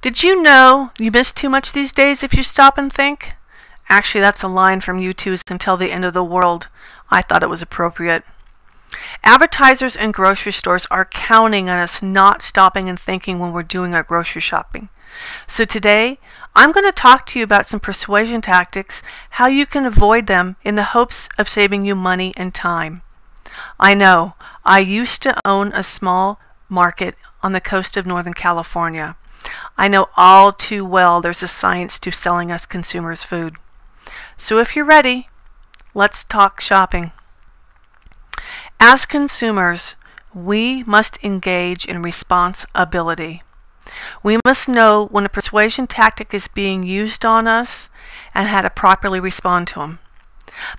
Did you know you miss too much these days if you stop and think? Actually, that's a line from U2's Until the End of the World. I thought it was appropriate. Advertisers and grocery stores are counting on us not stopping and thinking when we're doing our grocery shopping. So today, I'm going to talk to you about some persuasion tactics, how you can avoid them in the hopes of saving you money and time. I know, I used to own a small market on the coast of Northern California. I know all too well there's a science to selling us consumers food. So if you're ready, let's talk shopping. As consumers, we must engage in responsibility. We must know when a persuasion tactic is being used on us and how to properly respond to them.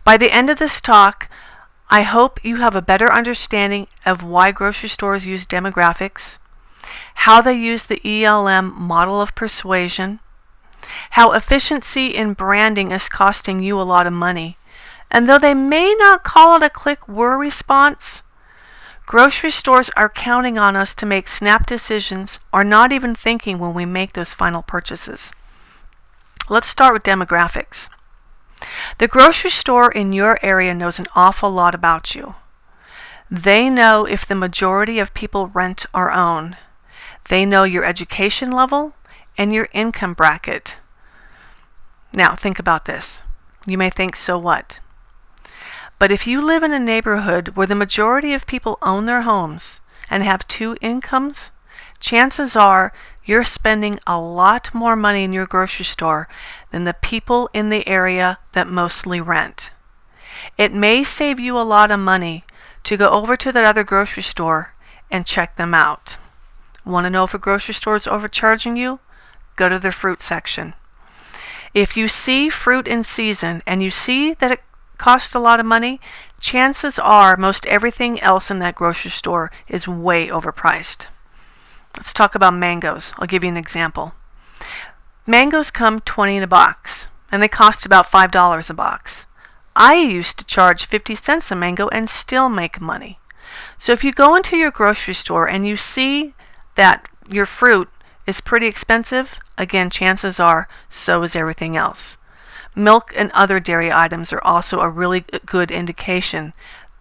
By the end of this talk, I hope you have a better understanding of why grocery stores use demographics, how they use the ELM model of persuasion, how efficiency in branding is costing you a lot of money, and though they may not call it a click-word response, grocery stores are counting on us to make snap decisions or not even thinking when we make those final purchases. Let's start with demographics. The grocery store in your area knows an awful lot about you. They know if the majority of people rent or own. They know your education level and your income bracket. Now, think about this. You may think, so what? But if you live in a neighborhood where the majority of people own their homes and have two incomes, chances are you're spending a lot more money in your grocery store than the people in the area that mostly rent. It may save you a lot of money to go over to that other grocery store and check them out. Want to know if a grocery store is overcharging you? Go to their fruit section. If you see fruit in season and you see that it costs a lot of money, chances are most everything else in that grocery store is way overpriced. Let's talk about mangoes. I'll give you an example. Mangoes come 20 in a box, and they cost about $5 a box. I used to charge 50 cents a mango and still make money. So if you go into your grocery store and you see that your fruit is pretty expensive, again, chances are so is everything else. Milk and other dairy items are also a really good indication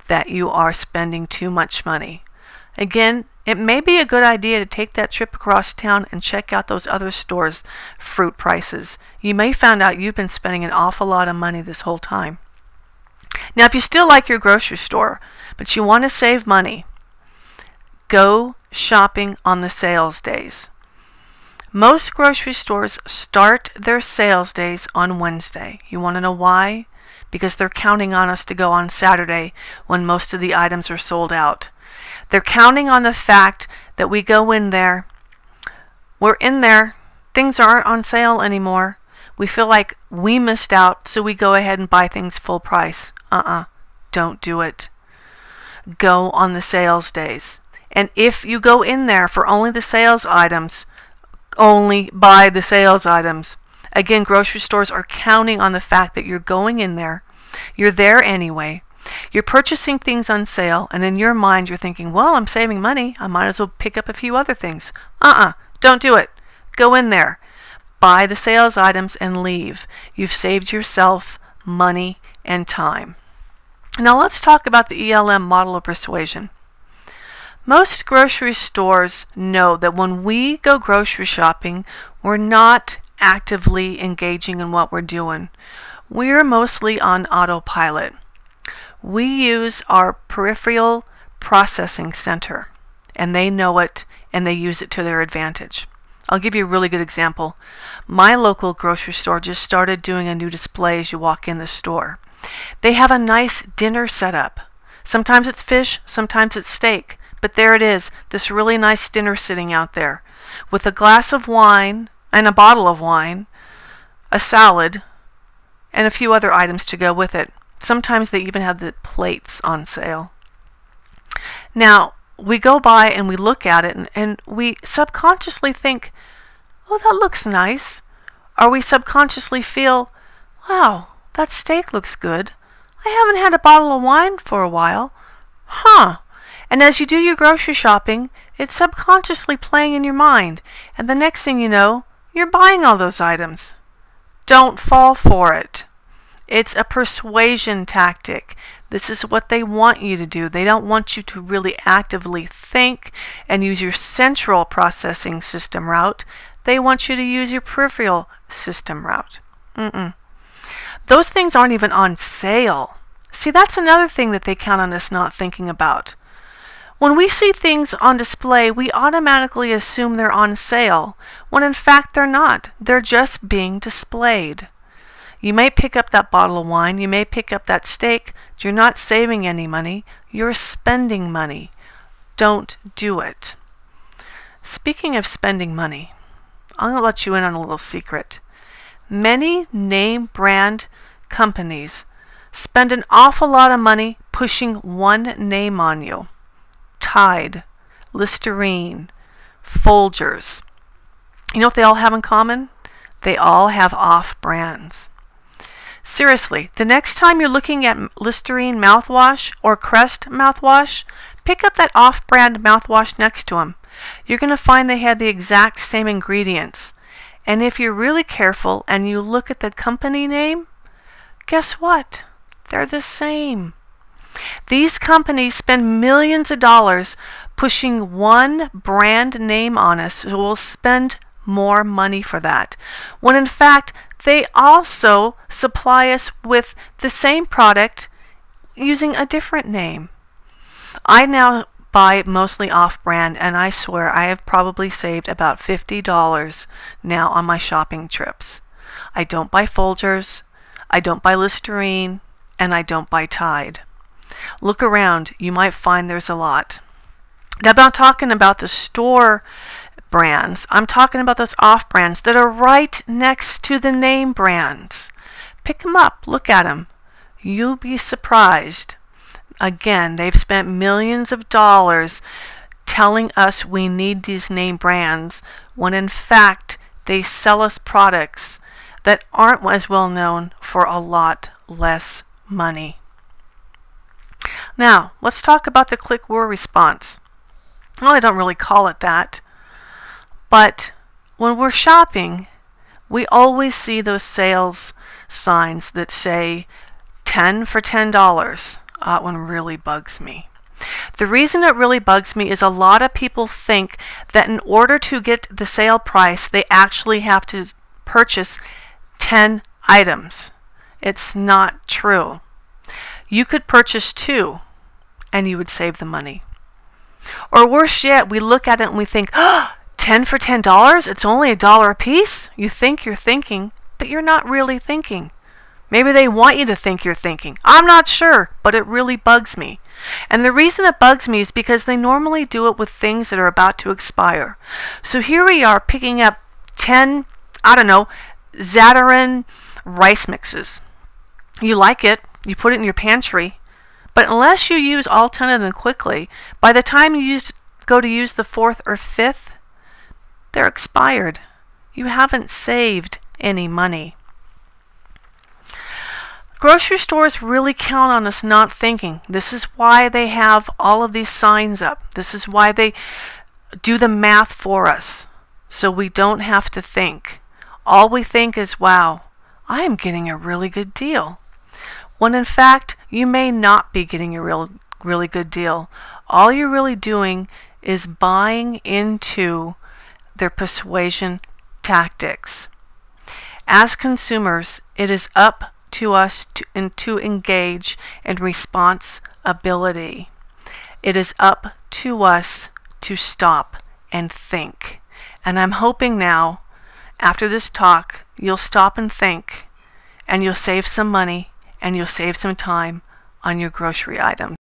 that you are spending too much money. Again, it may be a good idea to take that trip across town and check out those other stores' fruit prices. You may find out you've been spending an awful lot of money this whole time. Now, if you still like your grocery store, but you want to save money, go shopping on the sales days. Most grocery stores start their sales days on Wednesday. You want to know why? Because they're counting on us to go on Saturday when most of the items are sold out. They're counting on the fact that we go in there, we're in there, things aren't on sale anymore. We feel like we missed out, so we go ahead and buy things full price. Don't do it. Go on the sales days. And if you go in there for only the sales items, only buy the sales items. Again, grocery stores are counting on the fact that you're going in there. You're there anyway. You're purchasing things on sale, and in your mind you're thinking, well, I'm saving money. I might as well pick up a few other things. Don't do it. Go in there. Buy the sales items and leave. You've saved yourself money and time. Now let's talk about the ELM model of persuasion. Most grocery stores know that when we go grocery shopping, we're not actively engaging in what we're doing. We're mostly on autopilot. We use our peripheral processing center, and they know it, and they use it to their advantage. I'll give you a really good example. My local grocery store just started doing a new display as you walk in the store. They have a nice dinner setup. Sometimes it's fish, sometimes it's steak. But there it is, this really nice dinner sitting out there with a glass of wine and a bottle of wine, a salad, and a few other items to go with it. Sometimes they even have the plates on sale. Now, we go by and we look at it and we subconsciously think, oh, that looks nice. Or we subconsciously feel, wow, that steak looks good. I haven't had a bottle of wine for a while. And as you do your grocery shopping, it's subconsciously playing in your mind. And the next thing you know, you're buying all those items. Don't fall for it. It's a persuasion tactic. This is what they want you to do. They don't want you to really actively think and use your central processing system route. They want you to use your peripheral system route. Those things aren't even on sale. See, that's another thing that they count on us not thinking about. When we see things on display, we automatically assume they're on sale, when in fact they're not. They're just being displayed. You may pick up that bottle of wine, you may pick up that steak, but you're not saving any money, you're spending money. Don't do it. Speaking of spending money, I'm going to let you in on a little secret. Many name brand companies spend an awful lot of money pushing one name on you. Tide, Listerine, Folgers. You know what they all have in common? They all have off-brands. Seriously, the next time you're looking at Listerine mouthwash or Crest mouthwash, pick up that off-brand mouthwash next to them. You're going to find they have the exact same ingredients. And if you're really careful and you look at the company name, guess what? They're the same. These companies spend millions of dollars pushing one brand name on us, so we'll spend more money for that, when in fact they also supply us with the same product using a different name. I now buy mostly off-brand, and I swear I have probably saved about $50 now on my shopping trips. I don't buy Folgers, I don't buy Listerine, and I don't buy Tide. Look around, you might find there's a lot. Now, I'm not talking about the store brands. I'm talking about those off brands that are right next to the name brands. Pick them up, look at them. You'll be surprised. Again, they've spent millions of dollars telling us we need these name brands, when in fact they sell us products that aren't as well known for a lot less money. Now, let's talk about the click war response. Well, I don't really call it that, but when we're shopping, we always see those sales signs that say 10 for $10. That one really bugs me. The reason it really bugs me is a lot of people think that in order to get the sale price, they actually have to purchase 10 items. It's not true. You could purchase 2 and you would save the money. Or worse yet, we look at it and we think, 10 for $10? It's only $1 a piece? You think you're thinking, but you're not really thinking. Maybe they want you to think you're thinking. I'm not sure, but it really bugs me. And the reason it bugs me is because they normally do it with things that are about to expire. So here we are picking up 10, Zatarain rice mixes. You like it, you put it in your pantry, but unless you use all 10 of them quickly, by the time you go to use the 4th or 5th, they're expired. You haven't saved any money. Grocery stores really count on us not thinking. This is why they have all of these signs up. This is why they do the math for us, so we don't have to think. All we think is, wow, I am getting a really good deal. When in fact, you may not be getting a really good deal. All you're really doing is buying into their persuasion tactics. As consumers, it is up to us to engage in responsibility. It is up to us to stop and think. And I'm hoping now, after this talk, you'll stop and think, and you'll save some money, and you'll save some time on your grocery items.